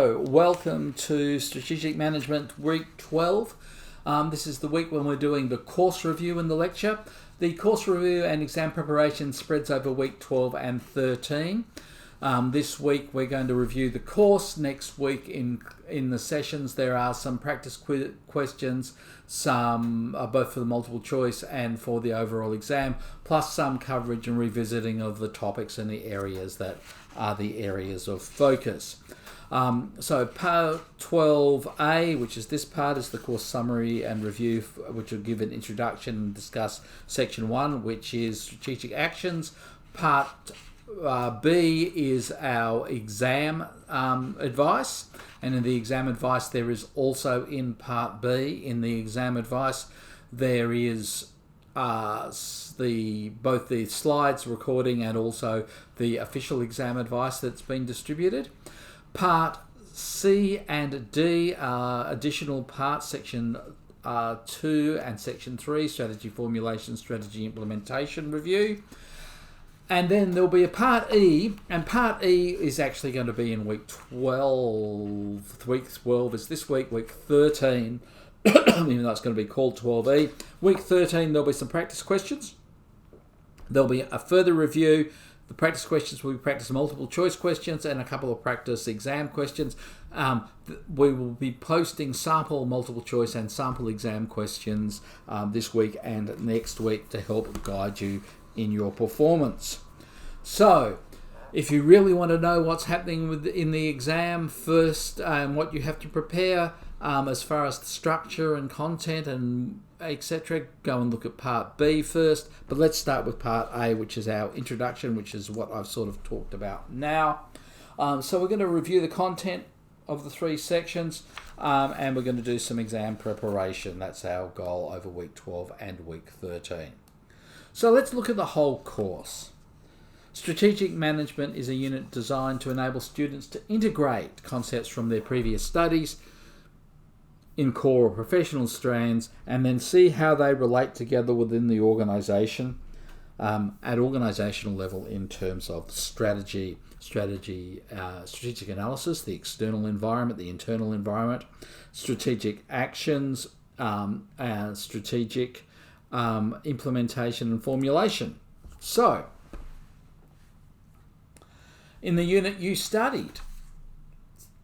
So, welcome to Strategic Management Week 12. This is the week when we're doing the course review in the lecture. The course review and exam preparation spreads over week 12 and 13. This week we're going to review the course. Next week in the sessions there are some practice questions, some both for the multiple choice and for the overall exam, plus some coverage and revisiting of the topics and the areas that are the areas of focus. So part 12A, which is this part, is the course summary and review, which will give an introduction and discuss section 1, which is strategic actions. Part B is our exam advice, and in the exam advice there is also in part B, in the exam advice, there is both the slides recording and also the official exam advice that's been distributed. Part C and D are additional parts, section 2 and section 3, strategy formulation, strategy implementation review. And then there'll be a part E, and part E is actually going to be in week 12. Week 12 is this week, week 13, even though it's going to be called 12E. Week 13, there'll be some practice questions. There'll be a further review. The practice questions will be practice multiple choice questions and a couple of practice exam questions. We will be posting sample multiple choice and sample exam questions this week and next week to help guide you in your performance. So, if you really want to know what's happening in the exam first and what you have to prepare as far as the structure and content and etc., go and look at part B first. But let's start with part A, which is our introduction, which is what I've sort of talked about now. So we're going to review the content of the 3 sections and we're going to do some exam preparation. That's our goal over week 12 and week 13. So let's look at the whole course. Strategic management is a unit designed to enable students to integrate concepts from their previous studies in core or professional strands and then see how they relate together within the organisation at organisational level in terms of strategic analysis, the external environment, the internal environment, strategic actions, strategic implementation and formulation. So, in the unit you studied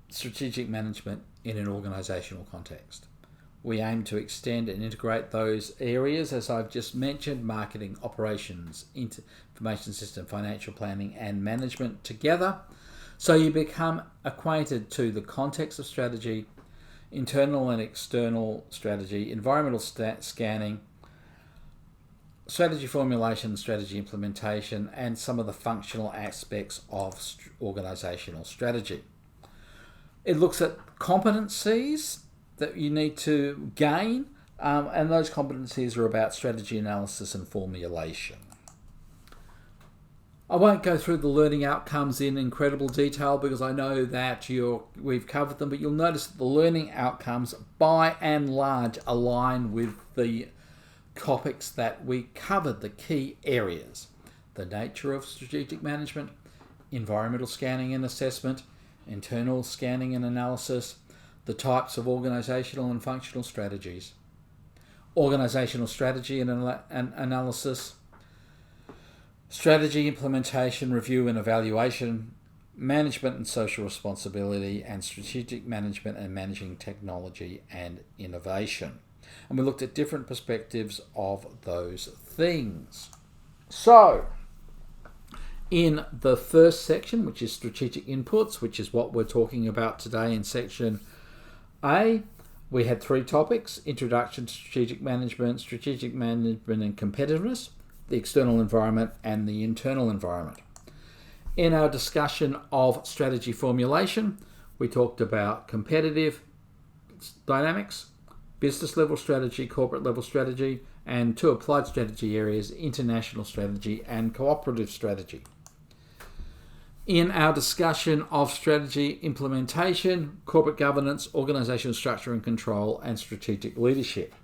strategic management in an organisational context. We aim to extend and integrate those areas, as I've just mentioned, marketing, operations, information system, financial planning and management together. So you become acquainted to the context of strategy, internal and external strategy, environmental scanning, strategy formulation, strategy implementation, and some of the functional aspects of organisational strategy. It looks at competencies that you need to gain, and those competencies are about strategy analysis and formulation. I won't go through the learning outcomes in incredible detail because I know that we've covered them, but you'll notice that the learning outcomes by and large align with the topics that we covered, the key areas: the nature of strategic management, environmental scanning and assessment, internal scanning and analysis, the types of organisational and functional strategies, organisational strategy and analysis, strategy implementation, review and evaluation, management and social responsibility, and strategic management and managing technology and innovation. And we looked at different perspectives of those things. So, in the first section, which is strategic inputs, which is what we're talking about today in section A, we had 3 topics: introduction to strategic management and competitiveness, the external environment and the internal environment. In our discussion of strategy formulation, we talked about competitive dynamics, business level strategy, corporate level strategy, and 2 applied strategy areas: international strategy and cooperative strategy. In our discussion of strategy implementation, corporate governance, organisational structure and control, and strategic leadership.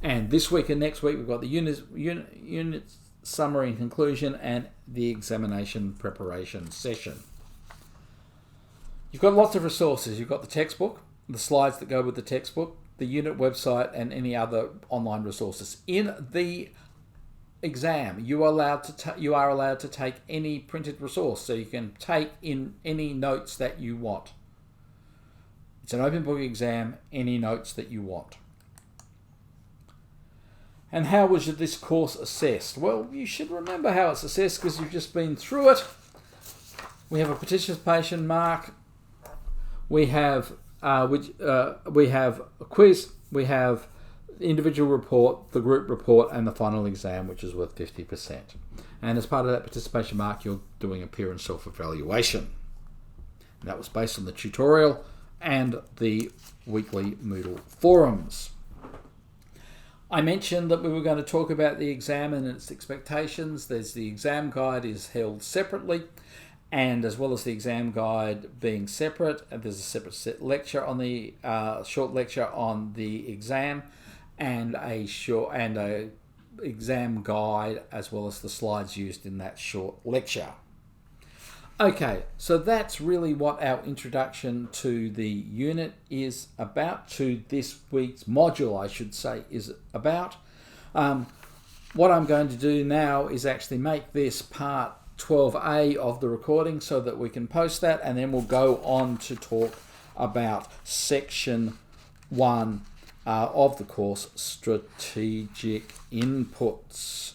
And this week and next week we've got the unit summary and conclusion and the examination preparation session. You've got lots of resources. You've got the textbook, the slides that go with the textbook, the unit website, and any other online resources. In the exam, you are allowed to take any printed resource, so you can take in any notes that you want. It's an open book exam, any notes that you want. And how was this course assessed? Well, you should remember how it's assessed because you've just been through it. We have a participation mark. We have a quiz. We have the individual report, the group report, and the final exam, which is worth 50%. And as part of that participation mark, you're doing a peer and self-evaluation. And that was based on the tutorial and the weekly Moodle forums. I mentioned that we were going to talk about the exam and its expectations. There's the exam guide is held separately, and as well as the exam guide being separate, there's a separate lecture on the short lecture on the exam, and a exam guide, as well as the slides used in that short lecture. Okay, so that's really what our introduction to the unit is about, to this week's module, I should say, is about. What I'm going to do now is actually make this part 12A of the recording so that we can post that, and then we'll go on to talk about section 1 of the course, strategic inputs.